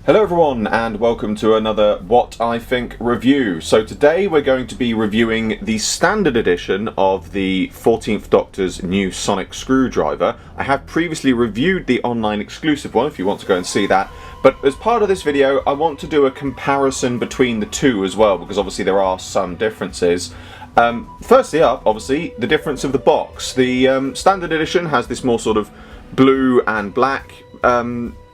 Hello everyone and welcome to another What I Think review. So today we're going to be reviewing the standard edition of the 14th Doctor's new sonic screwdriver. I have previously reviewed the online exclusive one if you want to go and see that, but as part of this video I want to do a comparison between the two as well, because obviously there are some differences. Firstly up, obviously, the difference of the box. The standard edition has this more sort of blue and black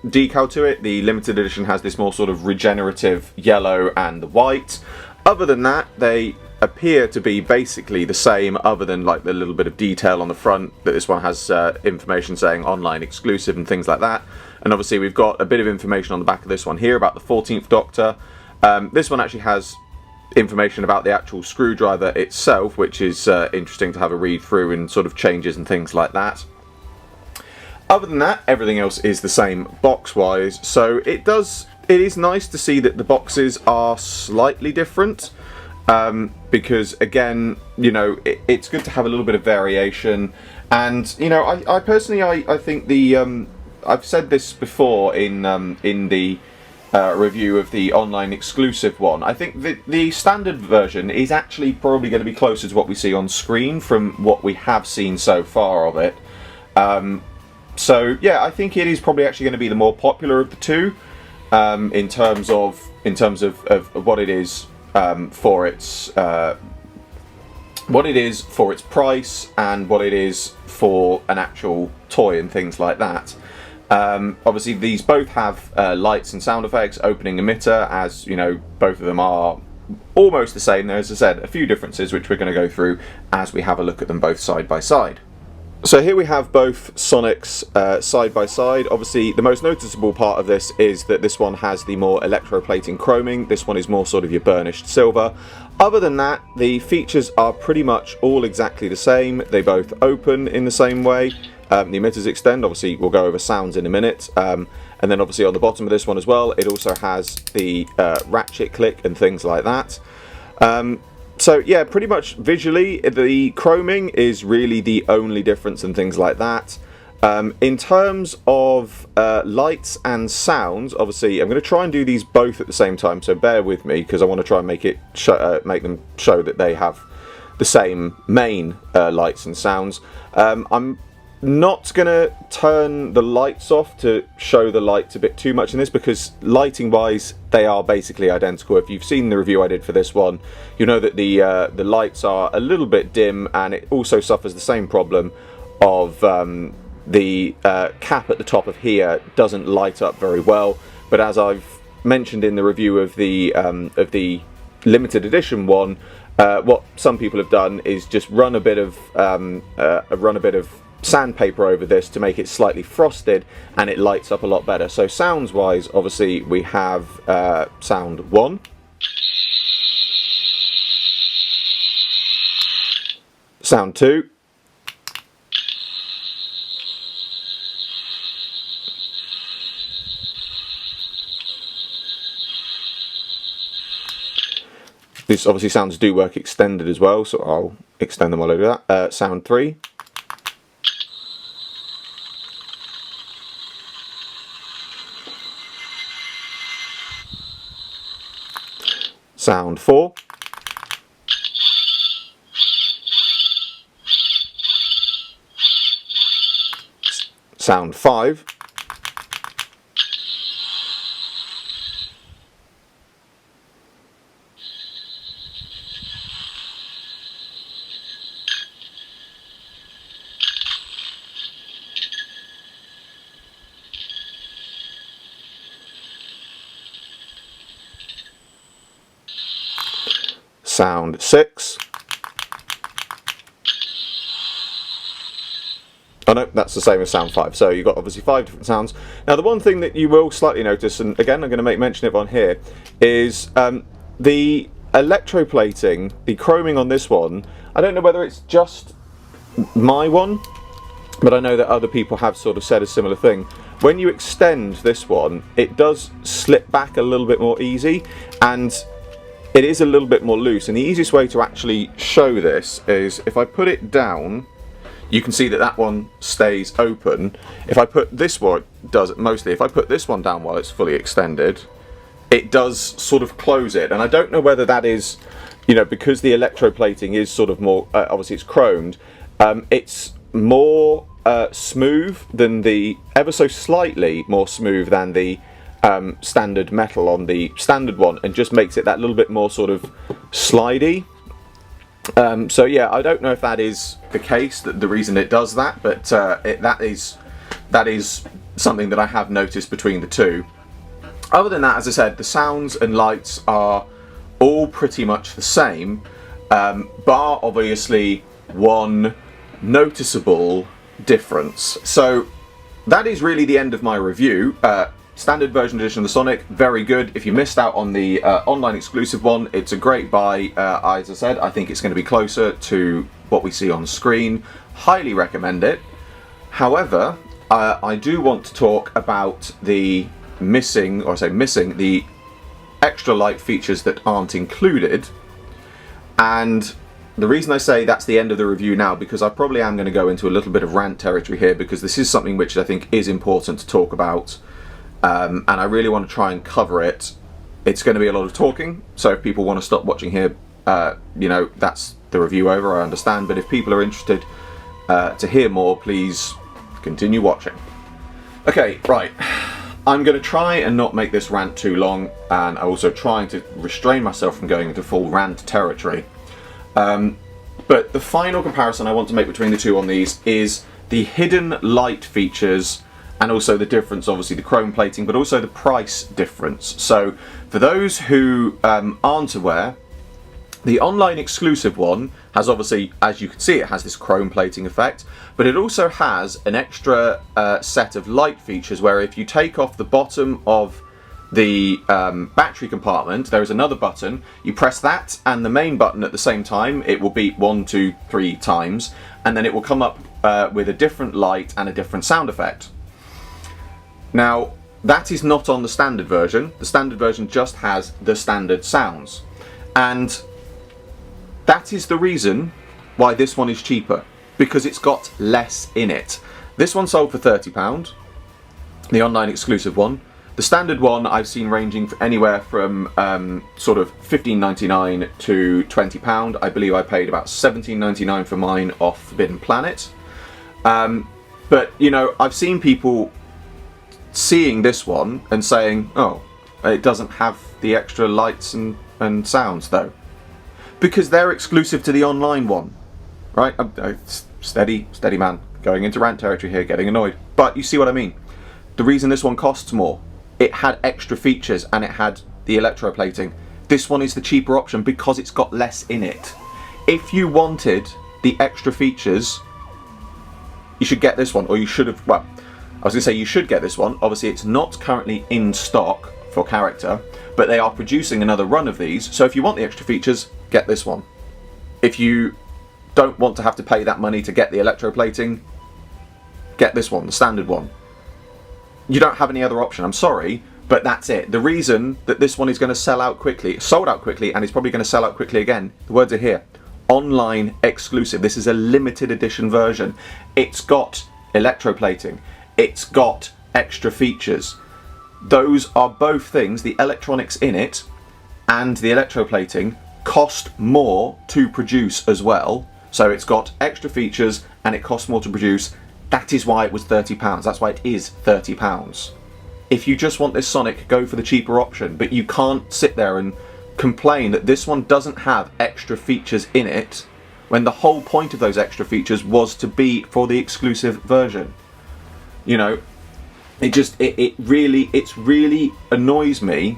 decal to it. The limited edition has this more sort of regenerative yellow and the white. Other than that, they appear to be basically the same, other than like the little bit of detail on the front that this one has information saying online exclusive and things like that. And obviously we've got a bit of information on the back of this one here about the 14th Doctor. This one actually has information about the actual screwdriver itself, which is interesting to have a read through, and sort of changes and things like that. Other than that, everything else is the same box-wise, so it is nice to see that the boxes are slightly different, because again, you know, it's good to have a little bit of variation. And you know, I personally I think the I've said this before in the review of the online exclusive one. I think the standard version is actually probably going to be closer to what we see on screen from what we have seen so far of it. So yeah, I think it is probably actually going to be the more popular of the two, in terms of what it is for its price, and what it is for an actual toy and things like that. Obviously these both have lights and sound effects, opening emitter, as you know, both of them are almost the same. There's, as I said, a few differences which we're going to go through as we have a look at them both side by side. So here we have both Sonics side by side. Obviously the most noticeable part of this is that this one has the more electroplating chroming, this one is more sort of your burnished silver. Other than that, the features are pretty much all exactly the same. They both open in the same way. The emitters extend. Obviously we'll go over sounds in a minute. And then obviously on the bottom of this one as well, it also has the ratchet click and things like that. So yeah, pretty much visually the chroming is really the only difference and things like that. In terms of lights and sounds, obviously I'm going to try and do these both at the same time, so bear with me, because I want to try and make them show that they have the same main lights and sounds. I'm not going to turn the lights off to show the lights a bit too much in this, because lighting wise they are basically identical. If you've seen the review I did for this one, you know that the lights are a little bit dim, and it also suffers the same problem of the cap at the top of here doesn't light up very well. But as I've mentioned in the review of the limited edition one, what some people have done is just run a bit of sandpaper over this to make it slightly frosted, and it lights up a lot better. So sounds wise, obviously we have sound 1, sound 2, these obviously sounds do work extended as well, so I'll extend them all over that. Sound 3, sound 4, sound 5, sound 6. Oh no, that's the same as sound 5. So you've got obviously 5 different sounds. Now the one thing that you will slightly notice, and again I'm going to make mention of it on here, is the electroplating, the chroming on this one. I don't know whether it's just my one, but I know that other people have sort of said a similar thing. When you extend this one, it does slip back a little bit more easy, and it is a little bit more loose. And the easiest way to actually show this is if I put it down, you can see that that one stays open. If I put this one, it does it mostly. If I put this one down while it's fully extended, it does sort of close it. And I don't know whether that is, you know, because the electroplating is sort of more, obviously it's chromed, it's more smooth than the, ever so slightly more smooth than the standard metal on the standard one, and just makes it that little bit more sort of slidey. So yeah, I don't know if that is the case, that the reason it does that, but that is something that I have noticed between the two. Other than that, as I said, the sounds and lights are all pretty much the same, bar obviously one noticeable difference. So that is really the end of my review. Standard version edition of the Sonic, very good. If you missed out on the online exclusive one, it's a great buy. As I said, I think it's going to be closer to what we see on screen. Highly recommend it. However, I do want to talk about the missing, the extra light features that aren't included. And the reason I say that's the end of the review now, because I probably am going to go into a little bit of rant territory here, because this is something which I think is important to talk about. And I really want to try and cover it. It's going to be a lot of talking, so if people want to stop watching here, you know, that's the review over, I understand. But if people are interested to hear more, please continue watching. Okay, right. I'm going to try and not make this rant too long, and I'm also trying to restrain myself from going into full rant territory. But the final comparison I want to make between the two on these is the hidden light features, and also the difference, obviously the chrome plating, but also the price difference. So for those who aren't aware, the online exclusive one has, obviously, as you can see, it has this chrome plating effect, but it also has an extra set of light features where if you take off the bottom of the battery compartment, there is another button. You press that and the main button at the same time. It will beep 1, 2, 3 times, and then it will come up with a different light and a different sound effect. Now, that is not on the standard version. The standard version just has the standard sounds. And that is the reason why this one is cheaper, because it's got less in it. This one sold for £30, the online exclusive one. The standard one I've seen ranging for anywhere from sort of $15.99 to £20. I believe I paid about $17.99 for mine off Forbidden Planet. But, you know, I've seen people seeing this one and saying, oh, it doesn't have the extra lights and sounds though, because they're exclusive to the online one, right? Steady man, going into rant territory here, getting annoyed, but you see what I mean. The reason this one costs more, it had extra features and it had the electroplating. This one is the cheaper option because it's got less in it. If you wanted the extra features, you should get this one, or you should have, well, I was going to say you should get this one. Obviously, it's not currently in stock for character, but they are producing another run of these. So if you want the extra features, get this one. If you don't want to have to pay that money to get the electroplating, get this one, the standard one. You don't have any other option. I'm sorry, but that's it. The reason that this one is going to sell out quickly, sold out quickly, and it's probably going to sell out quickly again, the words are here. Online exclusive. This is a limited edition version. It's got electroplating. It's got extra features. Those are both things, the electronics in it and the electroplating, cost more to produce as well. So it's got extra features and it costs more to produce. That is why it was £30. That's why it is £30. If you just want this Sonic, go for the cheaper option, but you can't sit there and complain that this one doesn't have extra features in it when the whole point of those extra features was to be for the exclusive version. You know, it really annoys me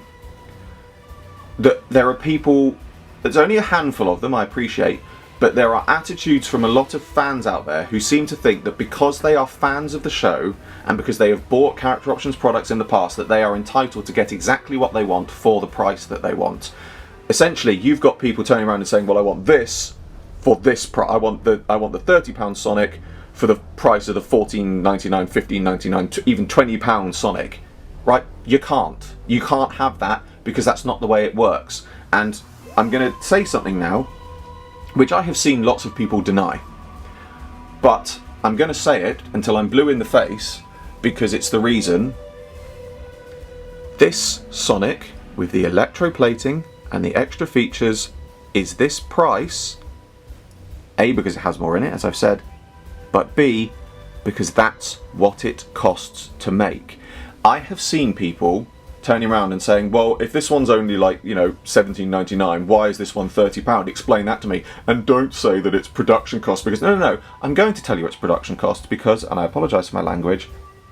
that there are people, there's only a handful of them, I appreciate, but there are attitudes from a lot of fans out there who seem to think that because they are fans of the show and because they have bought Character Options products in the past, that they are entitled to get exactly what they want for the price that they want. Essentially, you've got people turning around and saying, well, I want this for this price. I want the £30 Sonic for the price of the $14.99, $15.99, even £20 Sonic, right? You can't have that, because that's not the way it works. And I'm going to say something now, which I have seen lots of people deny, but I'm going to say it until I'm blue in the face, because it's the reason. This Sonic, with the electroplating and the extra features, is this price. A, because it has more in it, as I've said, but B, because that's what it costs to make. I have seen people turning around and saying, well, if this one's only like, you know, £17.99, why is this one £30? Explain that to me. And don't say that it's production cost, because no, I'm going to tell you it's production cost because, and I apologise for my language,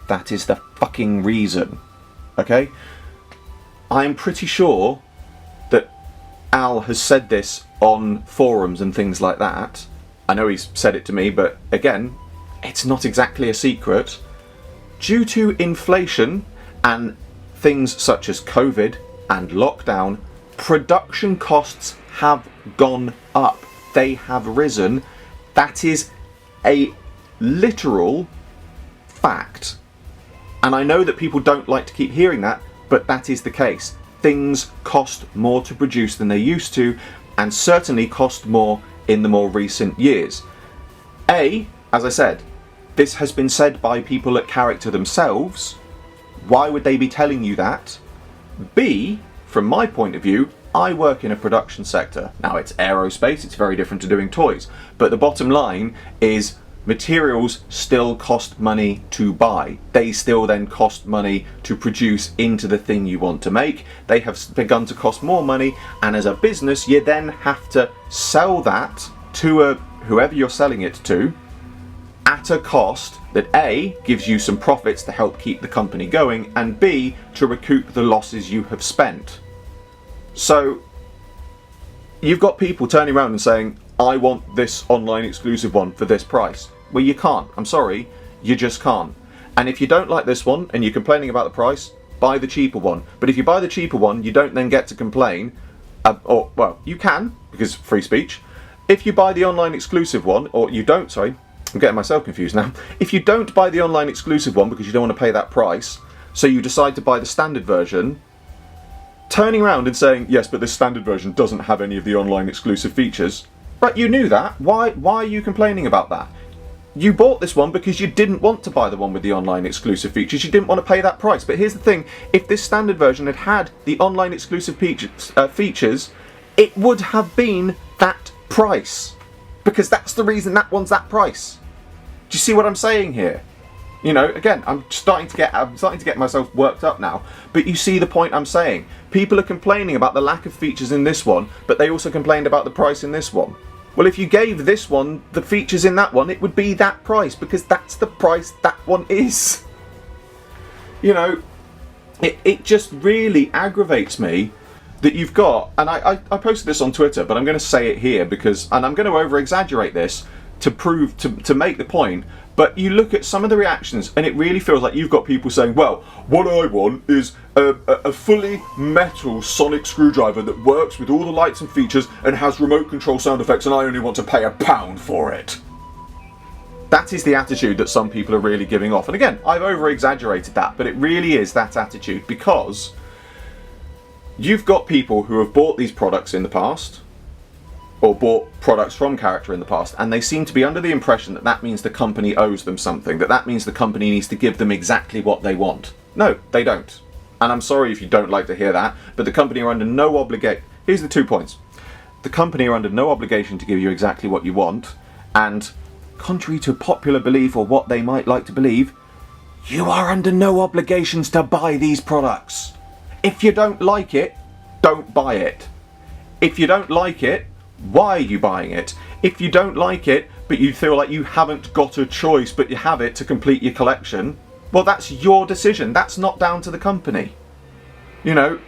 that is the fucking reason. Okay? I'm pretty sure that Al has said this on forums and things like that. I know he's said it to me, but again, it's not exactly a secret. Due to inflation and things such as COVID and lockdown, production costs have gone up. They have risen. That is a literal fact. And I know that people don't like to keep hearing that, but that is the case. Things cost more to produce than they used to, and certainly cost more in the more recent years. A, as I said, this has been said by people at Character themselves. Why would they be telling you that? B, from my point of view, I work in a production sector. Now, it's aerospace, it's very different to doing toys, but the bottom line is materials still cost money to buy. They still then cost money to produce into the thing you want to make. They have begun to cost more money, and as a business, you then have to sell that to whoever you're selling it to at a cost that A, gives you some profits to help keep the company going, and B, to recoup the losses you have spent. So you've got people turning around and saying, I want this online exclusive one for this price. Well, you can't. I'm sorry, you just can't. And if you don't like this one and you're complaining about the price, buy the cheaper one. But if you buy the cheaper one, you don't then get to complain, or, well, you can, because free speech. If you buy the online exclusive one, or you don't, sorry, I'm getting myself confused now. If you don't buy the online exclusive one because you don't want to pay that price, so you decide to buy the standard version, turning around and saying, yes, but this standard version doesn't have any of the online exclusive features. Right, you knew that. Why are you complaining about that? You bought this one because you didn't want to buy the one with the online exclusive features. You didn't want to pay that price. But here's the thing, if this standard version had had the online exclusive features, it would have been that price. Because that's the reason that one's that price. Do you see what I'm saying here? You know, again, I'm starting to get myself worked up now. But you see the point I'm saying. People are complaining about the lack of features in this one, but they also complained about the price in this one. Well, if you gave this one the features in that one, it would be that price, because that's the price that one is. You know, it just really aggravates me that you've got, and I posted this on Twitter, but I'm going to say it here because, and I'm going to over-exaggerate this to prove, to make the point, but you look at some of the reactions and it really feels like you've got people saying, well, what I want is a fully metal sonic screwdriver that works with all the lights and features and has remote control sound effects, and I only want to pay £1 for it. That is the attitude that some people are really giving off. And again, I've over-exaggerated that, but it really is that attitude, because you've got people who have bought these products in the past, or bought products from Character in the past, and they seem to be under the impression that that means the company owes them something, that means the company needs to give them exactly what they want. No, they don't. And I'm sorry if you don't like to hear that, but the company are under no obligation. Here's the 2 points. The company are under no obligation to give you exactly what you want, and contrary to popular belief or what they might like to believe, you are under no obligations to buy these products. If you don't like it, don't buy it. If you don't like it, why are you buying it? If you don't like it, but you feel like you haven't got a choice, but you have it to complete your collection, well, that's your decision. That's not down to the company. You know,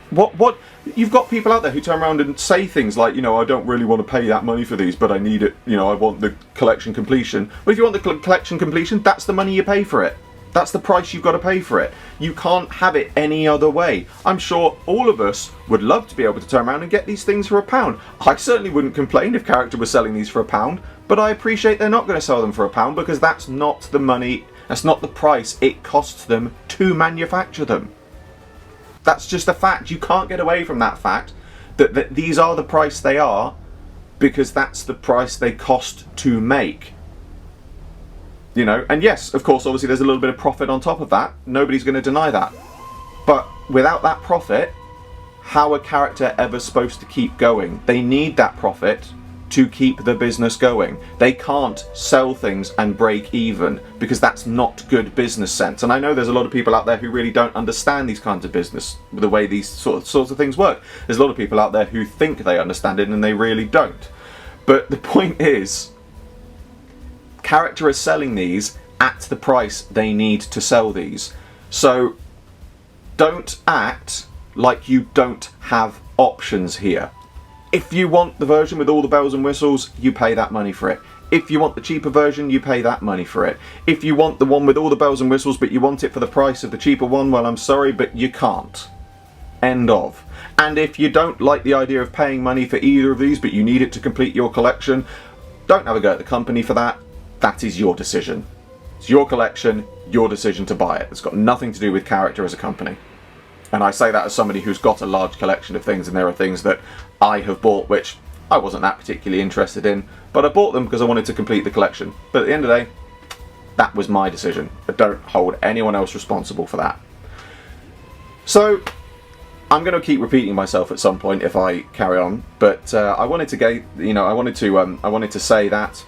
what you've got people out there who turn around and say things like, you know, I don't really want to pay that money for these, but I need it, you know, I want the collection completion. Well, if you want the collection completion, that's the money you pay for it. That's the price you've got to pay for it. You can't have it any other way. I'm sure all of us would love to be able to turn around and get these things for £1. I certainly wouldn't complain if Character was selling these for £1, but I appreciate they're not going to sell them for £1 because that's not the money, that's not the price it costs them to manufacture them. That's just a fact. You can't get away from that fact that these are the price they are, because that's the price they cost to make. You know, and yes, of course, obviously there's a little bit of profit on top of that. Nobody's going to deny that. But without that profit, how are character ever supposed to keep going? They need that profit to keep the business going. They can't sell things and break even, because that's not good business sense. And I know there's a lot of people out there who really don't understand these kinds of business, the way these sorts of things work. There's a lot of people out there who think they understand it and they really don't. But the point is, character is selling these at the price they need to sell these. So don't act like you don't have options here. If you want the version with all the bells and whistles, you pay that money for it. If you want the cheaper version, you pay that money for it. If you want the one with all the bells and whistles but you want it for the price of the cheaper one, well, I'm sorry, but you can't. End of. And if you don't like the idea of paying money for either of these but you need it to complete your collection, don't have a go at the company for that. That is your decision. It's your collection, your decision to buy it. It's got nothing to do with character as a company. And I say that as somebody who's got a large collection of things, and there are things that I have bought which I wasn't that particularly interested in, but I bought them because I wanted to complete the collection. But at the end of the day, that was my decision. I don't hold anyone else responsible for that. So I'm going to keep repeating myself at some point if I carry on, but I wanted to say that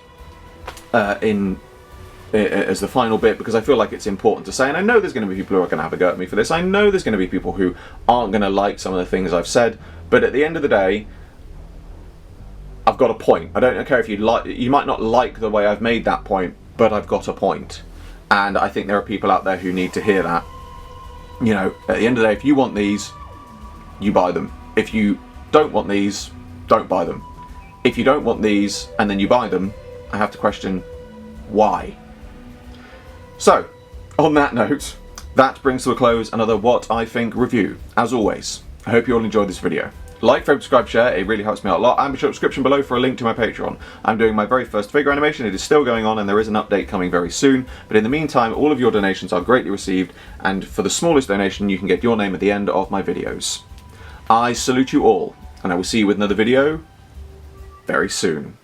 as the final bit, because I feel like it's important to say, and I know there's going to be people who are going to have a go at me for this. I know there's going to be people who aren't going to like some of the things I've said, but at the end of the day, I've got a point. I don't care if you might not like the way I've made that point, but I've got a point. And I think there are people out there who need to hear that. You know, at the end of the day, if you want these, you buy them. If you don't want these, don't buy them. If you don't want these and then you buy them, I have to question why. So, on that note, that brings to a close another What I Think review. As always, I hope you all enjoyed this video. Like, favorite, subscribe, share, it really helps me out a lot. And be sure to description below for a link to my Patreon. I'm doing my very first figure animation. It is still going on and there is an update coming very soon. But in the meantime, all of your donations are greatly received, and for the smallest donation you can get your name at the end of my videos. I salute you all, and I will see you with another video very soon.